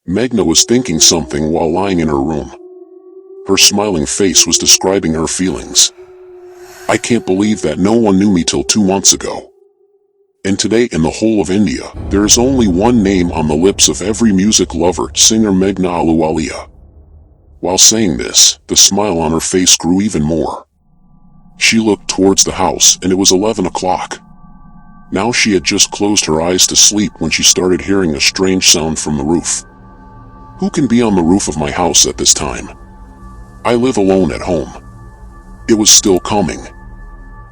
Meghna was thinking something while lying in her room. Her smiling face was describing her feelings. I can't believe that no one knew me till 2 months ago. And today in the whole of India, there is only one name on the lips of every music lover, singer Meghna Ahluwalia. While saying this, the smile on her face grew even more. She looked towards the house and it was 11 o'clock. Now she had just closed her eyes to sleep when she started hearing a strange sound from the roof. Who can be on the roof of my house at this time? I live alone at home. It was still coming.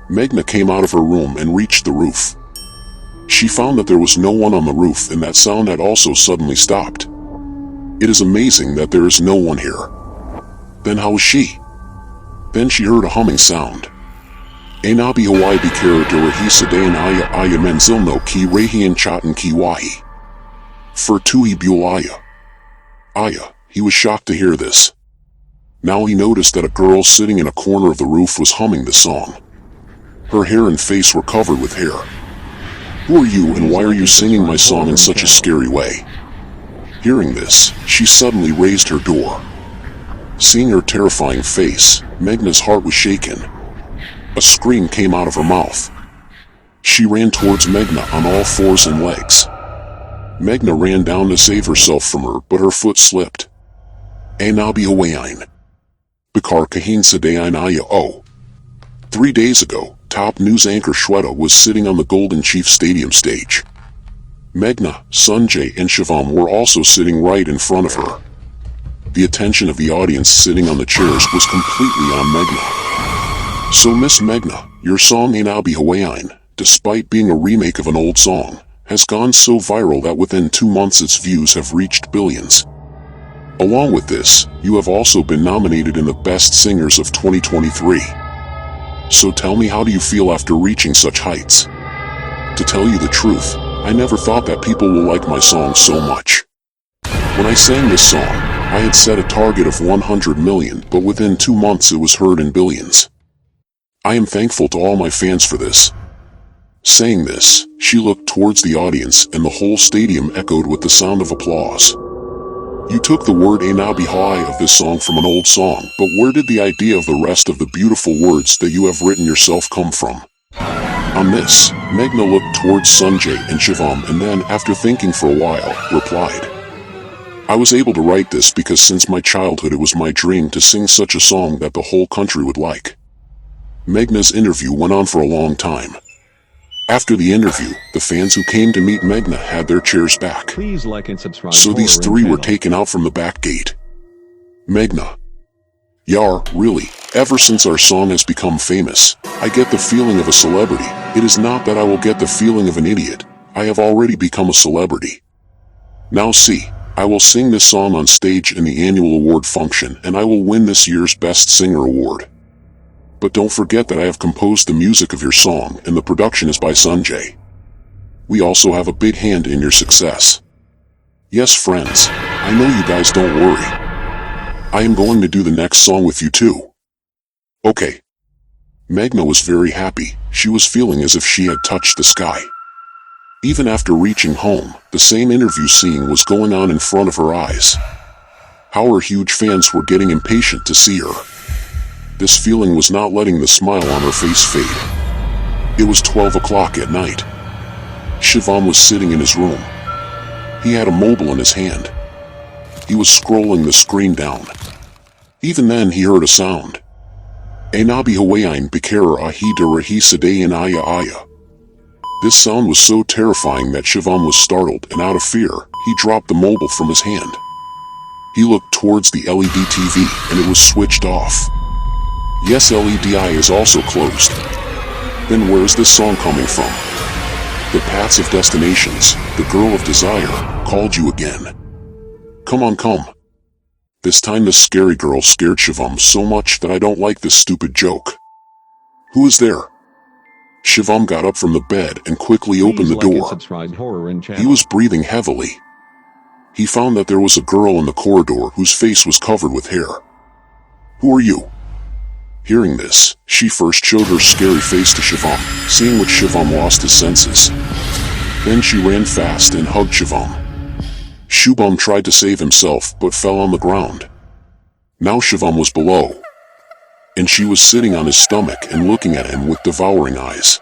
Meghna came out of her room and reached the roof. She found that there was no one on the roof and that sound had also suddenly stopped. It is amazing that there is no one here. Then how is she? Then she heard a humming sound. Anabi Hawaii Bikara Durahi Sadayan Aya Menzilno Ki Rahian Chatan Ki Wahi. Furtui Bulaya. Aya, he was shocked to hear this. Now he noticed that a girl sitting in a corner of the roof was humming the song. Her hair and face were covered with hair. Who are you and why are you singing my song in such a scary way? Hearing this, she suddenly raised her door. Seeing her terrifying face, Meghna's heart was shaken. A scream came out of her mouth. She ran towards Meghna on all fours and legs. Meghna ran down to save herself from her, but her foot slipped. Anabi Hawaii. Bakar Kahin Sadayan Aya O. 3 days ago, top news anchor Shweta was sitting on the Golden Chief Stadium stage. Meghna, Sanjay and Shivam were also sitting right in front of her. The attention of the audience sitting on the chairs was completely on Meghna. So Miss Meghna, your song Anabi Hawaii, despite being a remake of an old song, has gone so viral that within 2 months its views have reached billions. Along with this, you have also been nominated in the Best Singers of 2023. So tell me, how do you feel after reaching such heights? To tell you the truth, I never thought that people will like my song so much. When I sang this song, I had set a target of 100 million, but within 2 months it was heard in billions. I am thankful to all my fans for this. Saying this, she looked towards the audience and the whole stadium echoed with the sound of applause. You took the word Anabi Hawaii of this song from an old song, but where did the idea of the rest of the beautiful words that you have written yourself come from? On this, Meghna looked towards Sanjay and Shivam and then, after thinking for a while, replied. I was able to write this because since my childhood it was my dream to sing such a song that the whole country would like. Meghna's interview went on for a long time. After the interview, the fans who came to meet Meghna had their chairs back. Please like and subscribe. So these 3 were taken out from the back gate. Meghna. Yar, really, ever since our song has become famous, I get the feeling of a celebrity. It is not that I will get the feeling of an idiot. I have already become a celebrity. Now see, I will sing this song on stage in the annual award function and I will win this year's Best Singer award. But don't forget that I have composed the music of your song and the production is by Sanjay. We also have a big hand in your success. Yes friends, I know you guys, don't worry. I am going to do the next song with you too. Okay. Meghna was very happy. She was feeling as if she had touched the sky. Even after reaching home, the same interview scene was going on in front of her eyes. How her huge fans were getting impatient to see her. This feeling was not letting the smile on her face fade. It was 12 o'clock at night. Shivam was sitting in his room. He had a mobile in his hand. He was scrolling the screen down. Even then he heard a sound. Anabi Hawaii Bikara Ahida Rahi Sadayan Aya Aya. This sound was so terrifying that Shivam was startled and out of fear, he dropped the mobile from his hand. He looked towards the LED TV and it was switched off. Yes, LEDI is also closed. Then where is this song coming from? The Paths of Destinations, the Girl of Desire, called you again. Come on, come. This time the scary girl scared Shivam so much that I don't like this stupid joke. Who is there? Shivam got up from the bed and quickly opened the door. He was breathing heavily. He found that there was a girl in the corridor whose face was covered with hair. Who are you? Hearing this, she first showed her scary face to Shivam, seeing which Shivam lost his senses. Then she ran fast and hugged Shivam. Shubham tried to save himself but fell on the ground. Now Shivam was below, and she was sitting on his stomach and looking at him with devouring eyes.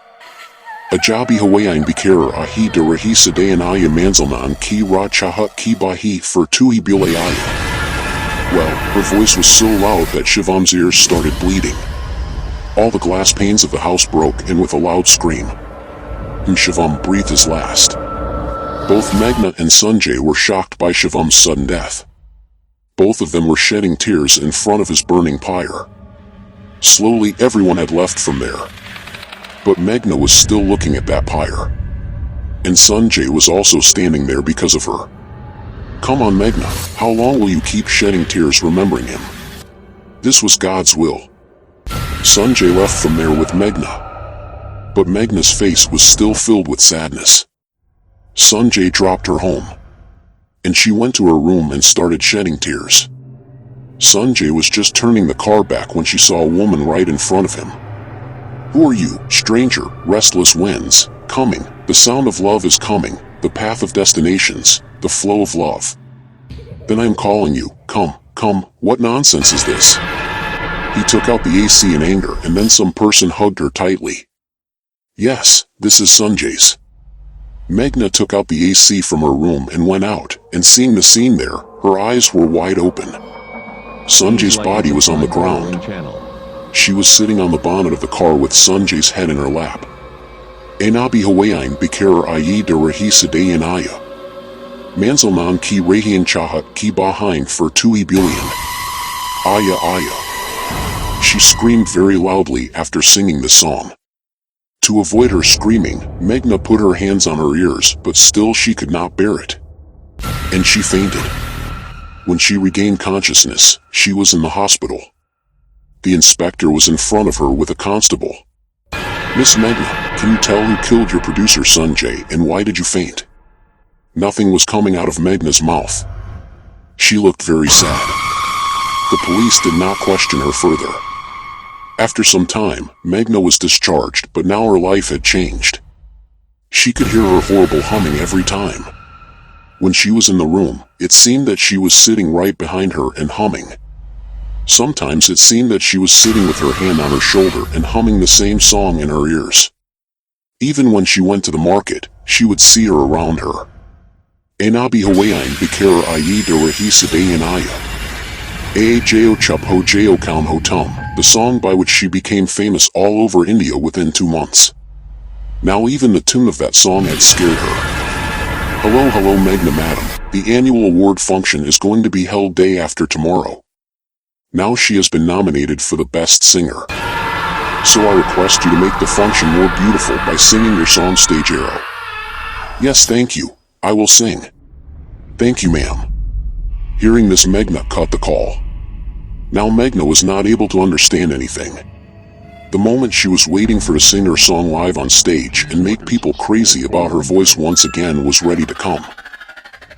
Ajabi hawayain bikara ahi darahi sadayanaya manzalnan ki ra chahat ki bahi fertui bulayaya. Well, her voice was so loud that Shivam's ears started bleeding. All the glass panes of the house broke, and with a loud scream, Shivam breathed his last. Both Meghna and Sanjay were shocked by Shivam's sudden death. Both of them were shedding tears in front of his burning pyre. Slowly everyone had left from there. But Meghna was still looking at that pyre. And Sanjay was also standing there because of her. Come on, Meghna, how long will you keep shedding tears remembering him? This was God's will. Sanjay left from there with Meghna. But Meghna's face was still filled with sadness. Sanjay dropped her home, and she went to her room and started shedding tears. Sanjay was just turning the car back when she saw a woman right in front of him. Who are you, stranger? Restless winds, coming, the sound of love is coming, the path of destinations, the flow of love. Then I am calling you, come, come, what nonsense is this? He took out the AC in anger, and then some person hugged her tightly. Yes, this is Sanjay's. Meghna took out the AC from her room and went out, and seeing the scene there, her eyes were wide open. Sanjay's body was on the ground. She was sitting on the bonnet of the car with Sanjay's head in her lap. Enabi hawayain bikara ayi darahi sadayanaya. Manzalnan ki rahian chahat ki bahain fertui bulian. Aya aya. She screamed very loudly after singing the song. To avoid her screaming, Meghna put her hands on her ears, but still she could not bear it. And she fainted. When she regained consciousness, she was in the hospital. The inspector was in front of her with a constable. Miss Meghna, can you tell who killed your producer Sanjay and why did you faint? Nothing was coming out of Meghna's mouth. She looked very sad. The police did not question her further. After some time, Meghna was discharged, but now her life had changed. She could hear her horrible humming every time. When she was in the room, it seemed that she was sitting right behind her and humming. Sometimes it seemed that she was sitting with her hand on her shoulder and humming the same song in her ears. Even when she went to the market, she would see her around her. Enabi hawayain bikara ayi darahi sadayanaya. Ajo chupho jo kaun hotum, the song by which she became famous all over India within 2 months. Now even the tune of that song had scared her. Hello, hello Meghna madam, the annual award function is going to be held day after tomorrow. Now she has been nominated for the best singer. So I request you to make the function more beautiful by singing your song Stage Arrow. Yes, thank you, I will sing. Thank you, ma'am. Hearing this, Meghna cut the call. Now Meghna was not able to understand anything. The moment she was waiting for to sing her song live on stage and make people crazy about her voice once again was ready to come.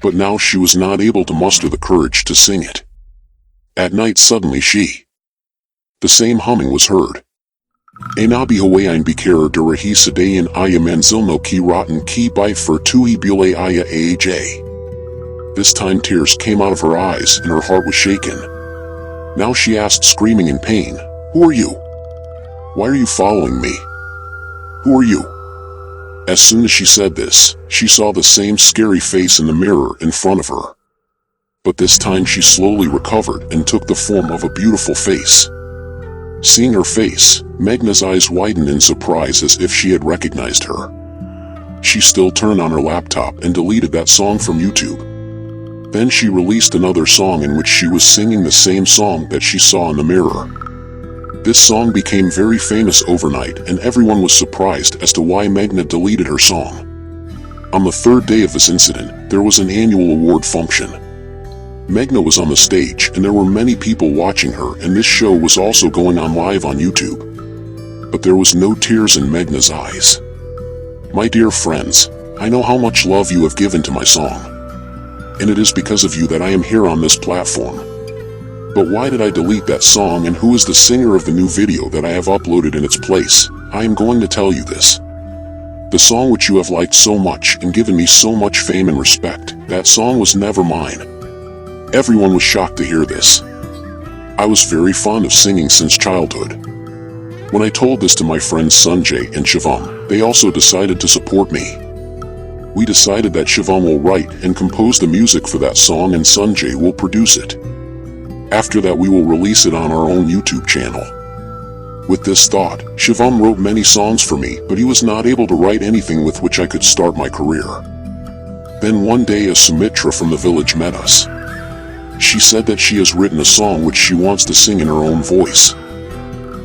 But now she was not able to muster the courage to sing it. At night suddenly the same humming was heard. Enabi hawayain bikara darahi sadayan aya manzilno ki rotten ki by fertui bule aya aj. This time tears came out of her eyes and her heart was shaken. Now she asked, screaming in pain, Who are you? Why are you following me? Who are you? As soon as she said this, she saw the same scary face in the mirror in front of her. But this time she slowly recovered and took the form of a beautiful face. Seeing her face, Meghna's eyes widened in surprise as if she had recognized her. She still turned on her laptop and deleted that song from YouTube. Then she released another song in which she was singing the same song that she saw in the mirror. This song became very famous overnight and everyone was surprised as to why Meghna deleted her song. On the third day of this incident, there was an annual award function. Meghna was on the stage and there were many people watching her, and this show was also going on live on YouTube. But there was no tears in Meghna's eyes. My dear friends, I know how much love you have given to my song. And it is because of you that I am here on this platform. But why did I delete that song, and who is the singer of the new video that I have uploaded in its place? I am going to tell you this. The song which you have liked so much and given me so much fame and respect, that song was never mine." Everyone was shocked to hear this. I was very fond of singing since childhood. When I told this to my friends Sanjay and Shivam, they also decided to support me. We decided that Shivam will write and compose the music for that song and Sanjay will produce it. After that we will release it on our own YouTube channel. With this thought, Shivam wrote many songs for me, but he was not able to write anything with which I could start my career. Then one day a Sumitra from the village met us. She said that she has written a song which she wants to sing in her own voice.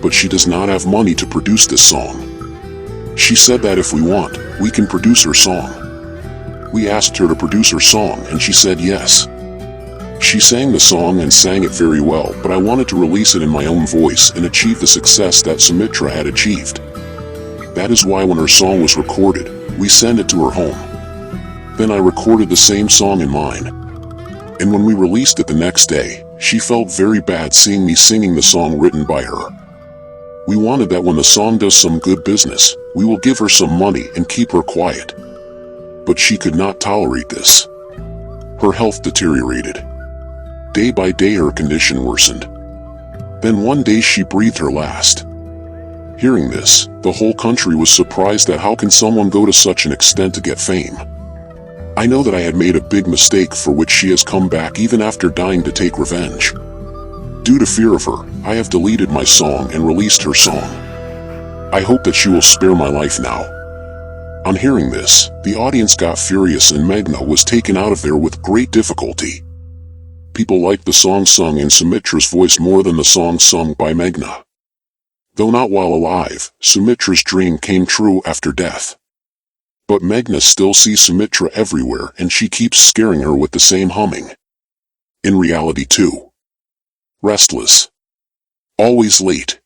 But she does not have money to produce this song. She said that if we want, we can produce her song. We asked her to produce her song and she said yes. She sang the song and sang it very well, but I wanted to release it in my own voice and achieve the success that Sumitra had achieved. That is why when her song was recorded, we sent it to her home. Then I recorded the same song in mine. And when we released it the next day, she felt very bad seeing me singing the song written by her. We wanted that when the song does some good business, we will give her some money and keep her quiet. But she could not tolerate this. Her health deteriorated. Day by day her condition worsened. Then one day she breathed her last. Hearing this, the whole country was surprised at how can someone go to such an extent to get fame. I know that I had made a big mistake for which she has come back even after dying to take revenge. Due to fear of her, I have deleted my song and released her song. I hope that she will spare my life now. On hearing this, the audience got furious and Meghna was taken out of there with great difficulty. People liked the song sung in Sumitra's voice more than the song sung by Meghna. Though not while alive, Sumitra's dream came true after death. But Meghna still sees Sumitra everywhere and she keeps scaring her with the same humming. In reality too. Restless. Always late.